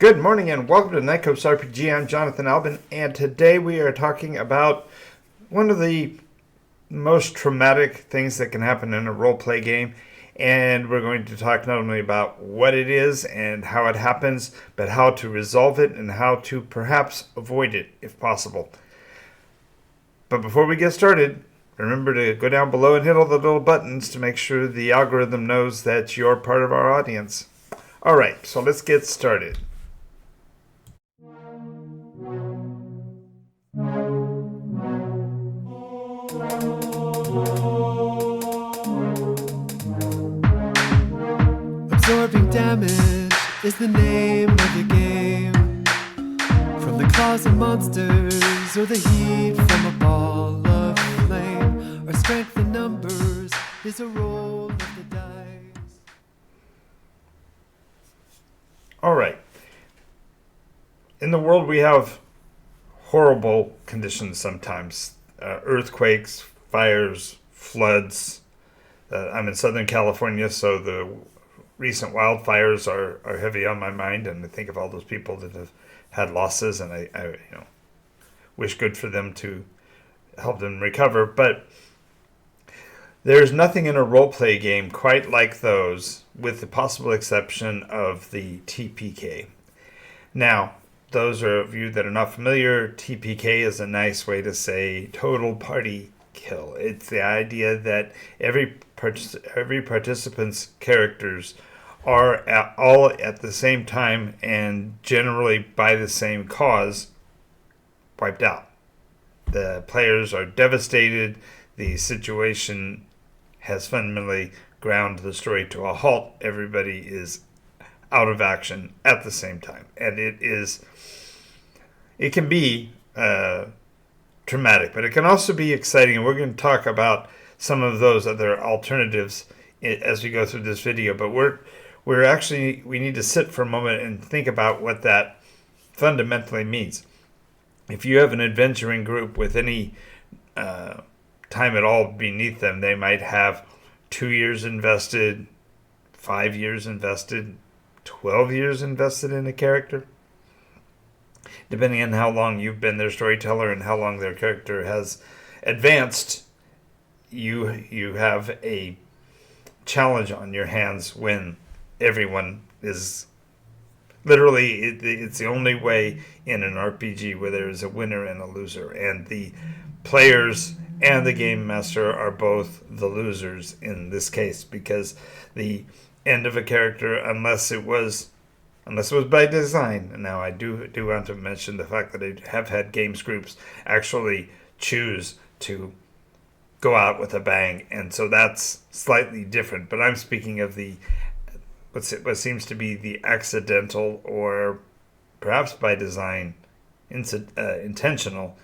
Good morning and welcome to Nightcoast RPG. I'm Jonathan Albin, and today we are talking about one of the most traumatic things that can happen in a role play game. And we're going to talk not only about what it is and how it happens, but how to resolve it and how to perhaps avoid it if possible. But before we get started, remember to go down below and hit all the little buttons to make sure the algorithm knows that you're part of our audience. Alright, so let's get started. Absorbing damage is the name of the game. From the claws of monsters or the heat from a ball of flame. Our strength in numbers is a roll of the dice. Alright. In the world, we have horrible conditions sometimes. Earthquakes, fires, floods. I'm in Southern California, so the recent wildfires are heavy on my mind, and I think of all those people that have had losses, and I wish good for them to help them recover. But there's nothing in a role-play game quite like those, with the possible exception of the TPK. Now, those of you that are not familiar, TPK is a nice way to say total party kill. It's the idea that every participant's characters are all at the same time and generally by the same cause wiped out. The players are devastated. The situation has fundamentally ground the story to a halt. Everybody is out of action at the same time, and it can be traumatic, but it can also be exciting, and we're going to talk about some of those other alternatives as we go through this video. But we need to sit for a moment and think about what that fundamentally means. If you have an adventuring group with any time at all beneath them, they might have 2 years invested, 5 years invested, 12 years invested in a character. Depending on how long you've been their storyteller and how long their character has advanced, you have a challenge on your hands when everyone is literally, it's the only way in an RPG where there is a winner and a loser, and the players and the game master are both the losers in this case, because the end of a character, unless it was by design. And now I do want to mention the fact that I have had games groups actually choose to go out with a bang, and so that's slightly different. But I'm speaking of the what seems to be the accidental or perhaps by design intentional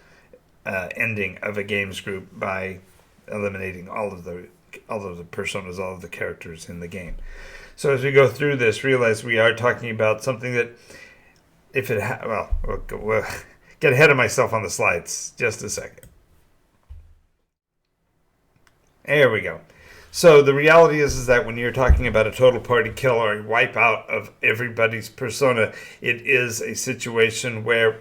ending of a games group by eliminating all of the personas, all of the characters in the game. So as we go through this, realize we are talking about something that, if it we'll get ahead of myself on the slides. Just a second. There we go. So the reality is that when you're talking about a total party kill or a wipeout of everybody's persona, it is a situation where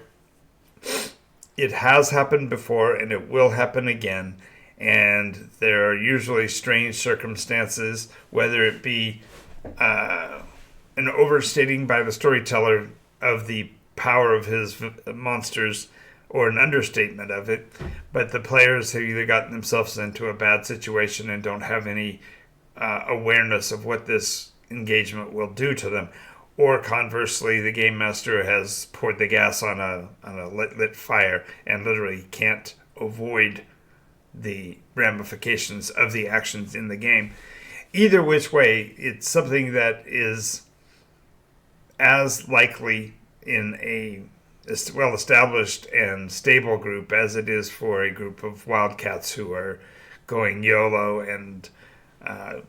it has happened before and it will happen again. And there are usually strange circumstances, whether it be an overstating by the storyteller of the power of his monsters, or an understatement of it, but the players have either gotten themselves into a bad situation and don't have any awareness of what this engagement will do to them, or conversely, the game master has poured the gas on a lit fire and literally can't avoid the ramifications of the actions in the game. Either which way, it's something that is as likely in a well-established and stable group as it is for a group of wildcats who are going YOLO and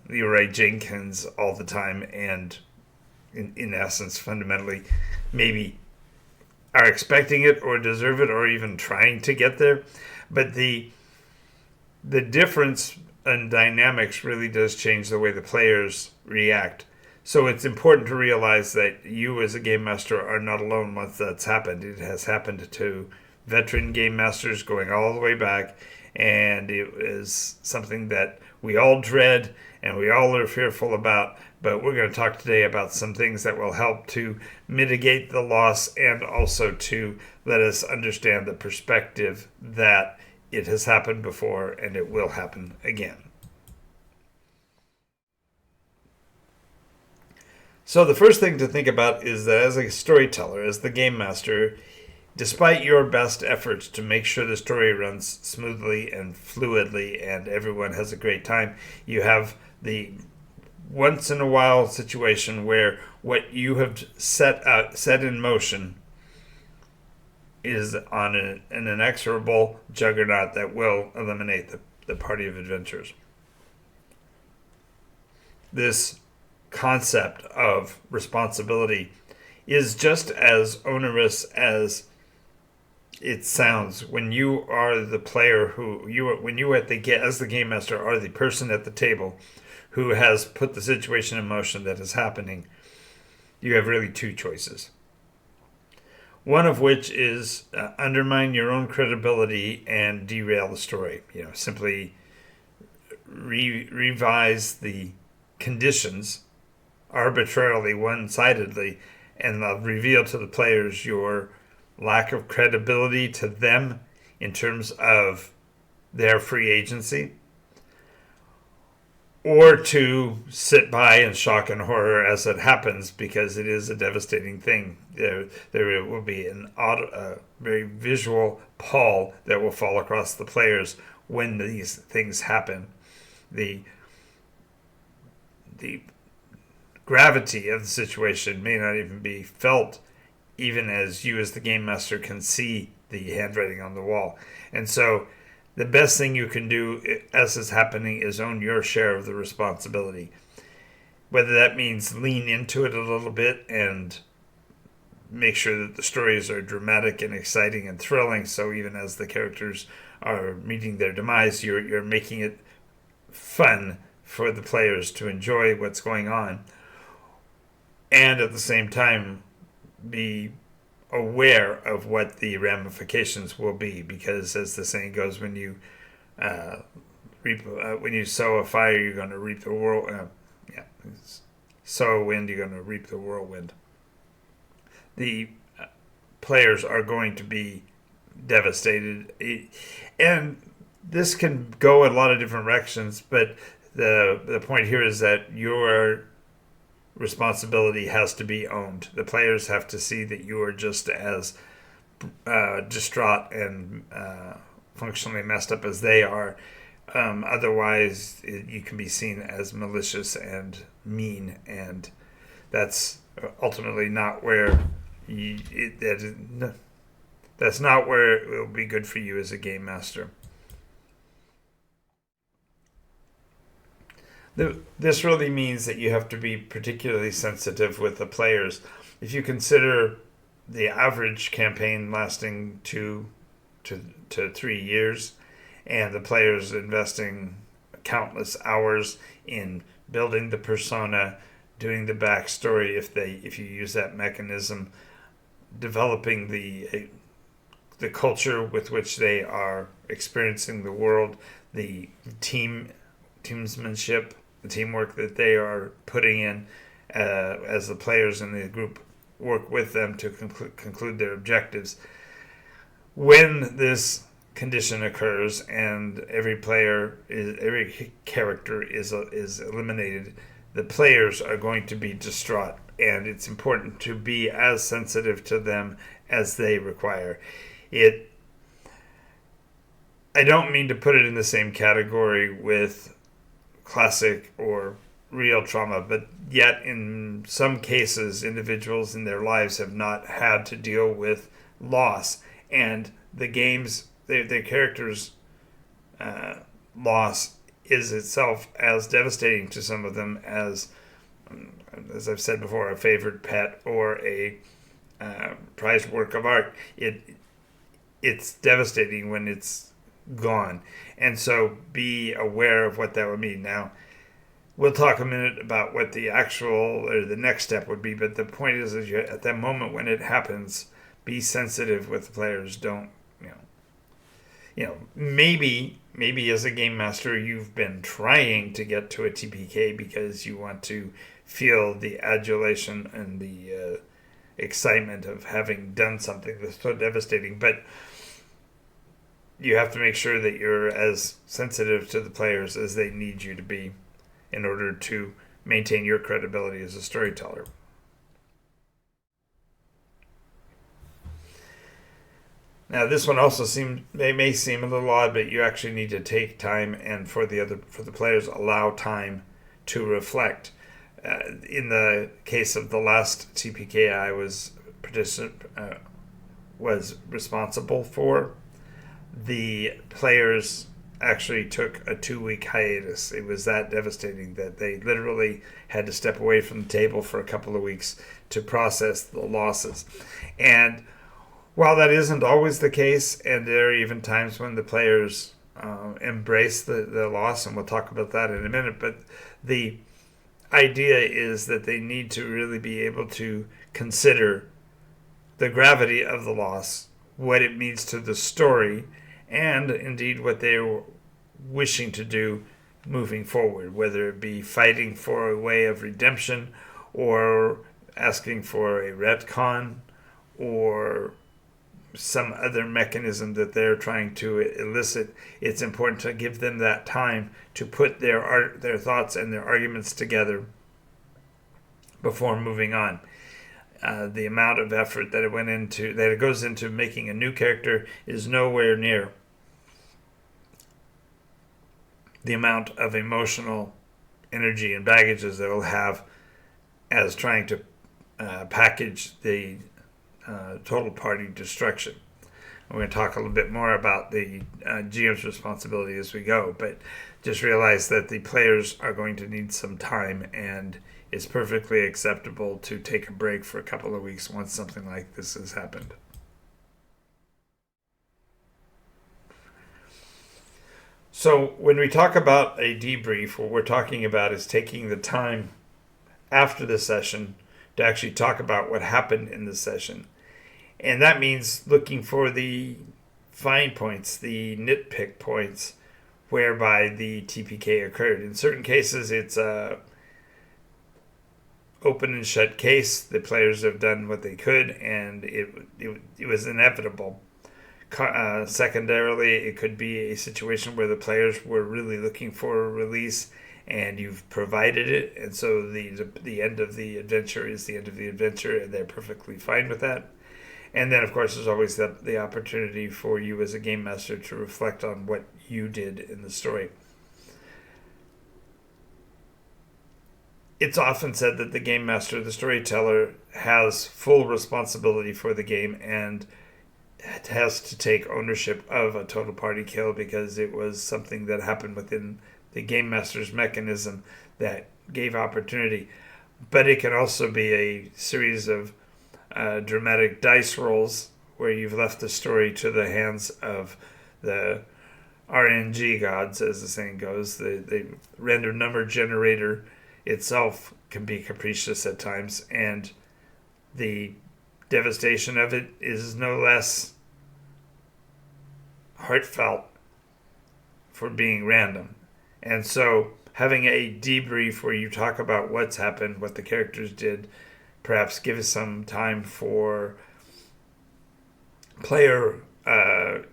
Leroy Jenkins all the time, and in essence, fundamentally, maybe are expecting it or deserve it or even trying to get there. But the difference in dynamics really does change the way the players react. So it's important to realize that you as a game master are not alone once that's happened. It has happened to veteran game masters going all the way back, and it is something that we all dread and we all are fearful about. But we're going to talk today about some things that will help to mitigate the loss and also to let us understand the perspective that it has happened before and it will happen again. So the first thing to think about is that as a storyteller, as the game master, despite your best efforts to make sure the story runs smoothly and fluidly and everyone has a great time, you have the once in a while situation where what you have set in motion is on an inexorable juggernaut that will eliminate the party of adventurers. This concept of responsibility is just as onerous as it sounds when you are the player when you at the as the game master are the person at the table who has put the situation in motion that is happening. You have really two choices. One of which is undermine your own credibility and derail the story. Simply revise the conditions arbitrarily, one-sidedly, and reveal to the players your lack of credibility to them in terms of their free agency, or to sit by in shock and horror as it happens, because it is a devastating thing. There will be a very visual pall that will fall across the players when these things happen. The gravity of the situation may not even be felt, even as you as the game master can see the handwriting on the wall. And so the best thing you can do as is happening is own your share of the responsibility. Whether that means lean into it a little bit and make sure that the stories are dramatic and exciting and thrilling, so even as the characters are meeting their demise, you're making it fun for the players to enjoy what's going on, and at the same time be aware of what the ramifications will be, because as the saying goes, when you when you sow a fire, you're going to reap the sow a wind, you're going to reap the whirlwind. The players are going to be devastated, and this can go in a lot of different directions, but the point here is that your responsibility has to be owned. The players have to see that you are just as distraught and functionally messed up as they are. Otherwise, you can be seen as malicious and mean, and that's ultimately not where that's not where it will be good for you as a game master. This really means that you have to be particularly sensitive with the players. If you consider the average campaign lasting 2 to 3 years, and the players investing countless hours in building the persona, doing the backstory, if you use that mechanism, developing the culture with which they are experiencing the world, the teamsmanship, the teamwork that they are putting in as the players in the group work with them to conclude their objectives. When this condition occurs and every character is eliminated, the players are going to be distraught, and it's important to be as sensitive to them as they require. I don't mean to put it in the same category with classic or real trauma, but yet in some cases individuals in their lives have not had to deal with loss, and the game's their characters' loss is itself as devastating to some of them as I've said before, a favorite pet or a prized work of art. It's devastating when it's gone, and so be aware of what that would mean. Now, we'll talk a minute about what the actual or the next step would be. But the point is you, at that moment when it happens, be sensitive with the players. Don't maybe as a game master you've been trying to get to a TPK because you want to feel the adulation and the excitement of having done something that's so devastating, but you have to make sure that you're as sensitive to the players as they need you to be in order to maintain your credibility as a storyteller. Now, this one also may seem a little odd, but you actually need to take time, and for the players, allow time to reflect. In the case of the last TPK I was responsible for, the players actually took a 2-week hiatus. It was that devastating that they literally had to step away from the table for a couple of weeks to process the losses. And while that isn't always the case, and there are even times when the players embrace the loss, and we'll talk about that in a minute, but the idea is that they need to really be able to consider the gravity of the loss, what it means to the story, and indeed what they're wishing to do moving forward, whether it be fighting for a way of redemption or asking for a retcon or some other mechanism that they're trying to elicit. It's important to give them that time to put their thoughts and their arguments together before moving on. The amount of effort that it goes into making a new character is nowhere near the amount of emotional energy and baggages that it'll have as trying to package the total party destruction. We're going to talk a little bit more about the GM's responsibility as we go, but just realize that the players are going to need some time, and it's perfectly acceptable to take a break for a couple of weeks once something like this has happened. So when we talk about a debrief, what we're talking about is taking the time after the session to actually talk about what happened in the session. And that means looking for the fine points, the nitpick points, whereby the TPK occurred. In certain cases, it's a open and shut case. The players have done what they could, and it was inevitable. Secondarily, it could be a situation where the players were really looking for a release, and you've provided it, and so the end of the adventure is the end of the adventure, and they're perfectly fine with that. And then, of course, there's always the opportunity for you as a game master to reflect on what you did in the story. It's often said that the game master, the storyteller, has full responsibility for the game and has to take ownership of a total party kill because it was something that happened within the game master's mechanism that gave opportunity. But it can also be a series of dramatic dice rolls where you've left the story to the hands of the RNG gods, as the saying goes. The random number generator itself can be capricious at times, and the devastation of it is no less heartfelt for being random. And so having a debrief where you talk about what's happened, what the characters did, perhaps give us some time for player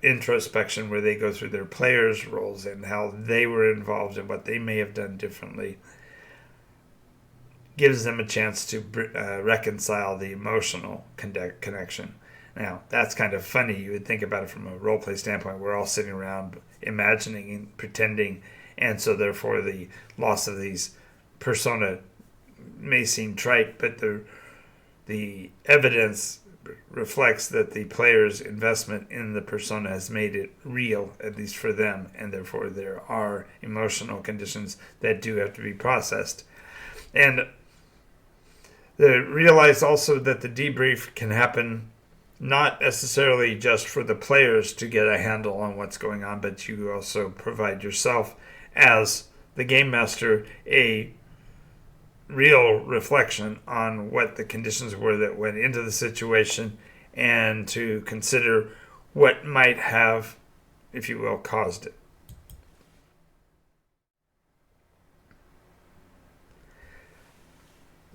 introspection where they go through their players' roles and how they were involved and what they may have done differently, gives them a chance to reconcile the emotional connection. Now, that's kind of funny. You would think about it from a role play standpoint. We're all sitting around imagining and pretending, and so therefore the loss of these persona may seem trite, but the evidence reflects that the player's investment in the persona has made it real, at least for them, and therefore there are emotional conditions that do have to be processed. And realize also that the debrief can happen not necessarily just for the players to get a handle on what's going on, but you also provide yourself as the game master a real reflection on what the conditions were that went into the situation and to consider what might have, if you will, caused it.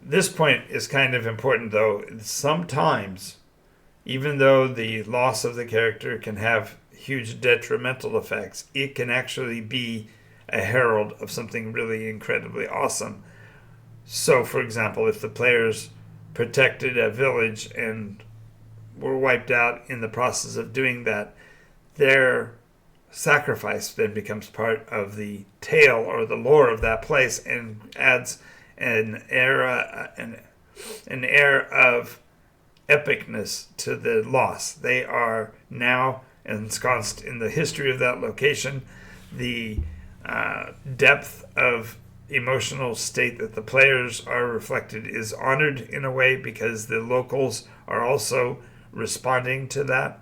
This point is kind of important, though. Sometimes, even though the loss of the character can have huge detrimental effects, it can actually be a herald of something really incredibly awesome. So, for example, if the players protected a village and were wiped out in the process of doing that, their sacrifice then becomes part of the tale or the lore of that place and adds an air of epicness to the loss. They are now ensconced in the history of that location. The depth of emotional state that the players are reflected is honored in a way because the locals are also responding to that.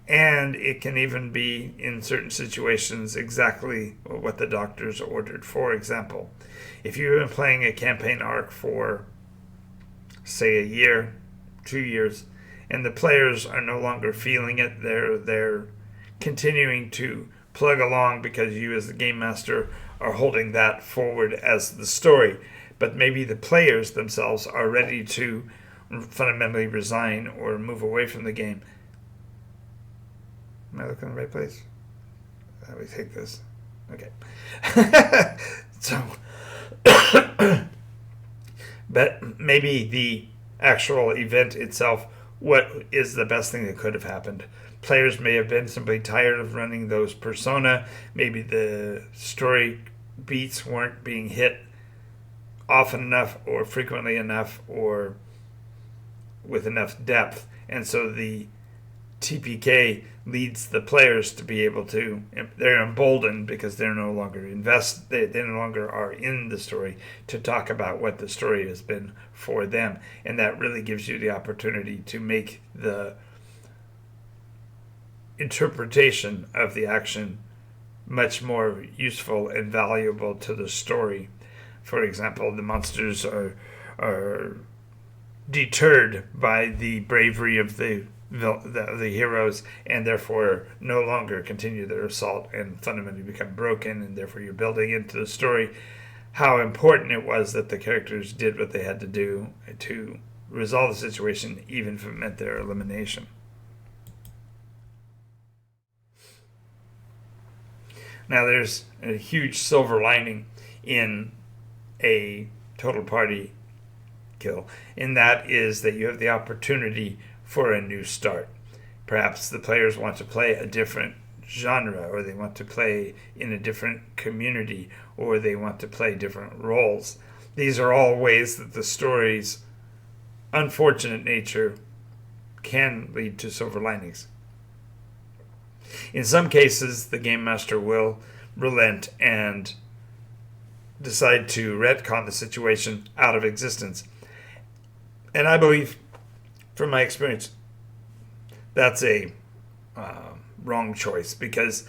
And it can even be, in certain situations, exactly what the doctors ordered. For example, if you've been playing a campaign arc for, say, a year, 2 years, and the players are no longer feeling it, they're continuing to plug along because you, as the game master, are holding that forward as the story. But maybe the players themselves are ready to fundamentally resign or move away from the game. Am I looking in the right place? Let me take this. Okay. So, but maybe the actual event itself, what is the best thing that could have happened? Players may have been simply tired of running those persona. Maybe the story beats weren't being hit often enough or frequently enough or with enough depth. And so the TPK leads the players to be able to, they're emboldened because they're no longer they no longer are in the story to talk about what the story has been for them. And that really gives you the opportunity to make the interpretation of the action much more useful and valuable to the story. For example, the monsters are deterred by the bravery of the heroes and therefore no longer continue their assault and fundamentally become broken, and therefore you're building into the story how important it was that the characters did what they had to do to resolve the situation, even if it meant their elimination. Now there's a huge silver lining in a total party kill, and that is that you have the opportunity for a new start. Perhaps the players want to play a different genre, or they want to play in a different community, or they want to play different roles. These are all ways that the story's unfortunate nature can lead to silver linings. In some cases, the game master will relent and decide to retcon the situation out of existence. And I believe, from my experience, that's a wrong choice, because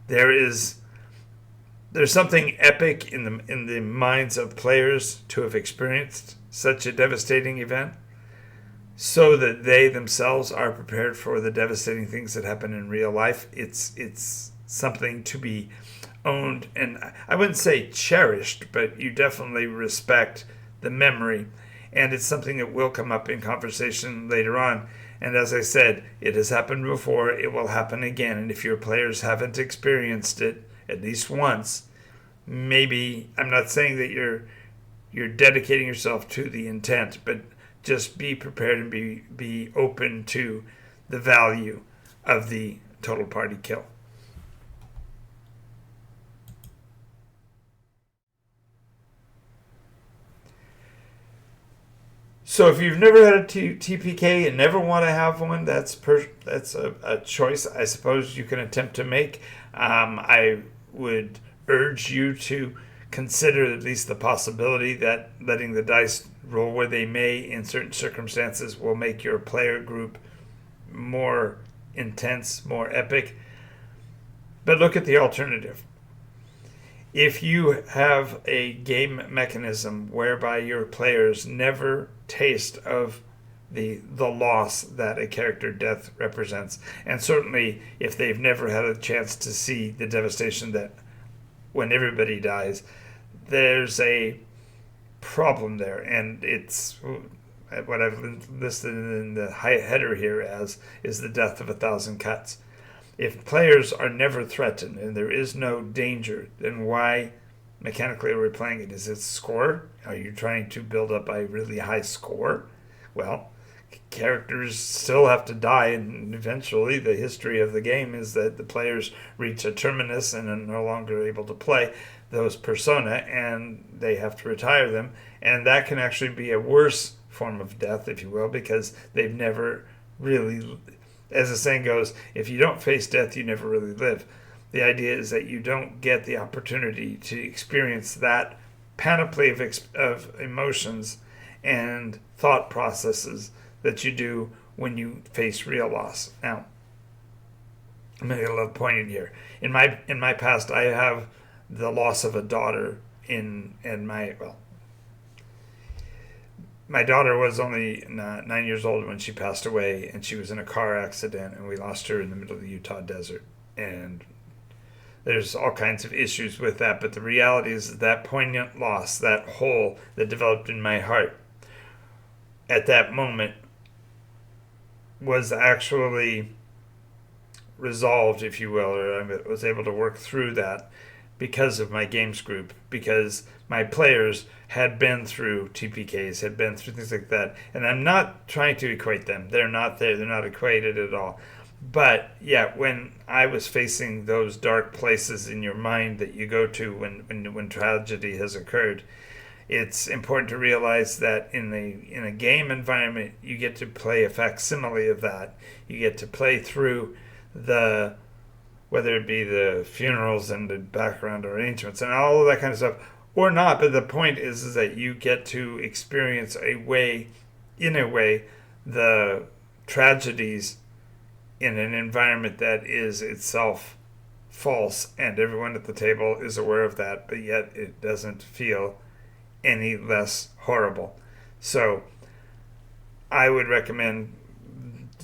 there's something epic in the minds of players to have experienced such a devastating event, so that they themselves are prepared for the devastating things that happen in real life. It's something to be owned, and I wouldn't say cherished, but you definitely respect the memory. And it's something that will come up in conversation later on. And as I said, it has happened before, it will happen again. And if your players haven't experienced it at least once, maybe, I'm not saying that you're dedicating yourself to the intent, but just be prepared and be open to the value of the total party kill. So if you've never had a TPK and never want to have one, that's a choice I suppose you can attempt to make. I would urge you to consider at least the possibility that letting the dice roll where they may in certain circumstances will make your player group more intense, more epic. But look at the alternative. if you have a game mechanism whereby your players never taste of the loss that a character death represents, and certainly if they've never had a chance to see the devastation that when everybody dies, there's a problem there, and it's what I've listed in the header here as is the death of 1,000 cuts. If players are never threatened and there is no danger, then why mechanically are we playing it? Is it score? Are you trying to build up a really high score? Well, characters still have to die, and eventually the history of the game is that the players reach a terminus and are no longer able to play those persona, and they have to retire them, and that can actually be a worse form of death, if you will, because they've never really, as the saying goes, if you don't face death, you never really live. The idea is that you don't get the opportunity to experience that panoply of emotions and thought processes that you do when you face real loss. Now, I'm going to get a little pointed here. In my past, I have the loss of a daughter my daughter was only 9 years old when she passed away, and she was in a car accident, and we lost her in the middle of the Utah desert. And there's all kinds of issues with that, but the reality is that poignant loss, that hole that developed in my heart at that moment, was actually resolved, if you will, or I was able to work through that because of my games group, because my players had been through TPKs, had been through things like that. And I'm not trying to equate them. They're not there. They're not equated at all. But yeah, when I was facing those dark places in your mind that you go to when tragedy has occurred, it's important to realize that in a game environment, you get to play a facsimile of that. You get to play through the, whether it be the funerals and the background arrangements and all of that kind of stuff, or not. But the point is that you get to experience in a way, the tragedies in an environment that is itself false, and everyone at the table is aware of that, but yet it doesn't feel any less horrible. So I would recommend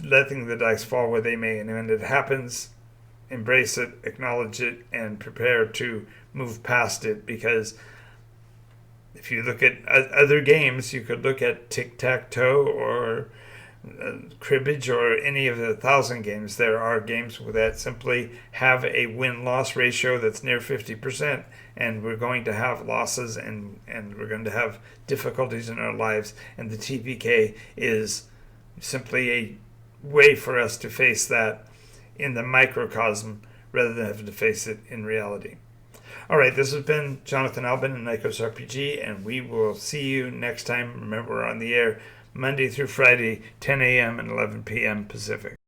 letting the dice fall where they may, and when it happens, embrace it, acknowledge it, and prepare to move past it. Because if you look at other games, you could look at tic-tac-toe or cribbage or any of the 1,000 games. There are games that simply have a win-loss ratio that's near 50%, and we're going to have losses, and we're going to have difficulties in our lives, and the TPK is simply a way for us to face that in the microcosm rather than having to face it in reality. All right, this has been Jonathan Albin and Nikos RPG, and we will see you next time. Remember, we're on the air Monday through Friday, 10 a.m. and 11 p.m. Pacific.